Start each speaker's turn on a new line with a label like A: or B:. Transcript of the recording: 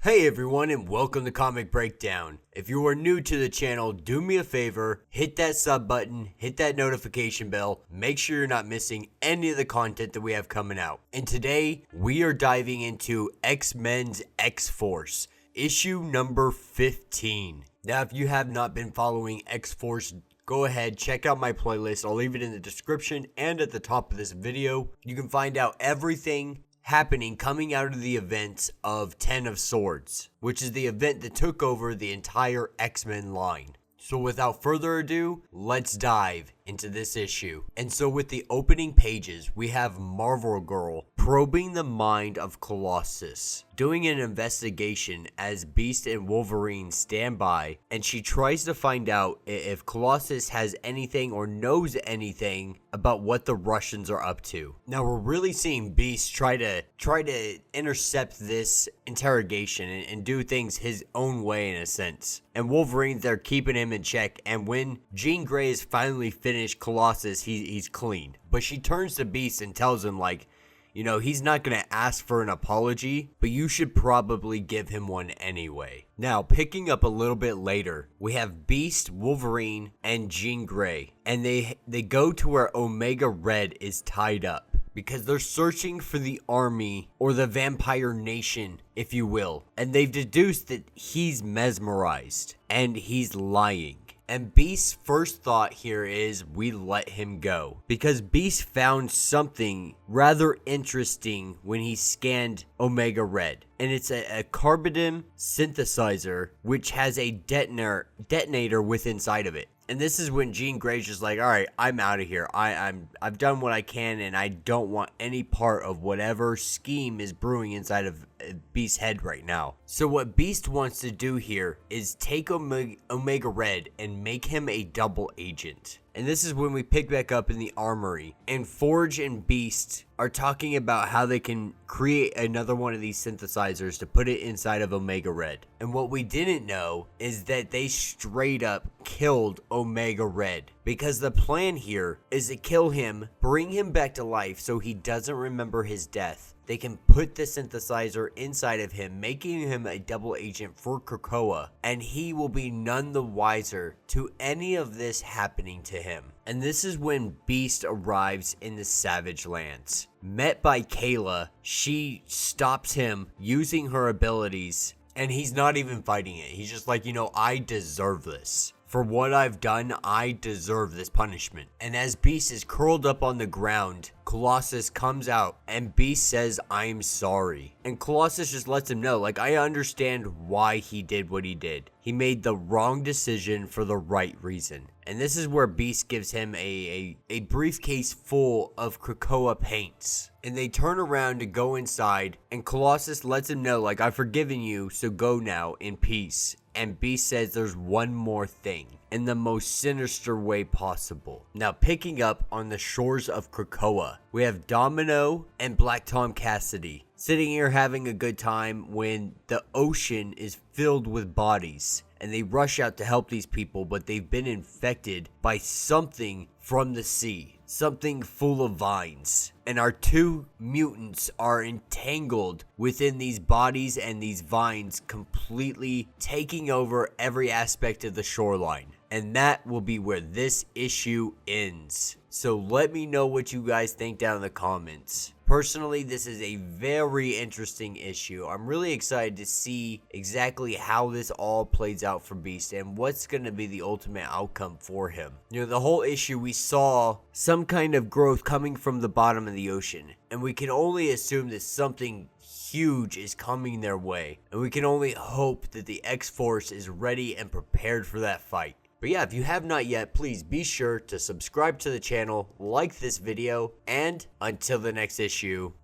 A: Hey everyone, and welcome to Comic Breakdown. If you are new to the channel, do me a favor, hit that sub button, hit that notification bell, make sure you're not missing any of the content that we have coming out. And today, we are diving into X-Men's X-Force, issue number 15. Now, if you have not been following X-Force, go ahead, check out my playlist. I'll leave it in the description and at the top of this video. You can find out everything happening coming out of the events of 10 of Swords, which is the event that took over the entire X-Men line. So without further ado, let's dive into this issue. And so with the opening pages, we have Marvel Girl probing the mind of Colossus, doing an investigation as Beast and Wolverine stand by, and she tries to find out if Colossus has anything or knows anything about what the Russians are up to. Now we're really seeing Beast try to intercept this interrogation and do things his own way in a sense. And Wolverine's there keeping him in check, and when Jean Grey is finally finished Colossus, he's clean. But she turns to Beast and tells him, like, you know, he's not going to ask for an apology, but you should probably give him one anyway. Now, picking up a little bit later, we have Beast, Wolverine, and Jean Grey. And they go to where Omega Red is tied up, because they're searching for the army, or the vampire nation, if you will. And they've deduced that he's mesmerized, and he's lying. And Beast's first thought here is we let him go, because Beast found something rather interesting when he scanned Omega Red. And it's a carbidum synthesizer which has a detonator with inside of it. And this is when Jean Grey's just like, all right, I'm out of here. I've done what I can, and I don't want any part of whatever scheme is brewing inside of Beast's head right now. So what Beast wants to do here is take Omega Red and make him a double agent. And this is when we pick back up in the armory, and Forge and Beast are talking about how they can create another one of these synthesizers to put it inside of Omega Red. And what we didn't know is that they straight up killed Omega Red, because the plan here is to kill him, bring him back to life so he doesn't remember his death. They can put the synthesizer inside of him, making him a double agent for Krakoa, and he will be none the wiser to any of this happening to him. And this is when Beast arrives in the Savage Lands. Met by Kayla, she stops him using her abilities, and he's not even fighting it. He's just like, you know, I deserve this. For what I've done, I deserve this punishment. And as Beast is curled up on the ground, Colossus comes out and Beast says, I'm sorry. And Colossus just lets him know, like, I understand why he did what he did. He made the wrong decision for the right reason. And this is where Beast gives him a briefcase full of Krakoa paints. And they turn around to go inside, and Colossus lets him know, like, I've forgiven you, so go now in peace. And Beast says there's one more thing, in the most sinister way possible. Now, picking up on the shores of Krakoa, we have Domino and Black Tom Cassidy sitting here having a good time when the ocean is filled with bodies. And they rush out to help these people, but they've been infected by something from the sea. Something full of vines. And our two mutants are entangled within these bodies and these vines, completely taking over every aspect of the shoreline. And that will be where this issue ends. So let me know what you guys think down in the comments. Personally, this is a very interesting issue. I'm really excited to see exactly how this all plays out for Beast and what's going to be the ultimate outcome for him. You know, the whole issue, we saw some kind of growth coming from the bottom of the ocean, and we can only assume that something huge is coming their way, and we can only hope that the X-Force is ready and prepared for that fight. But yeah, if you have not yet, please be sure to subscribe to the channel, like this video, and until the next issue,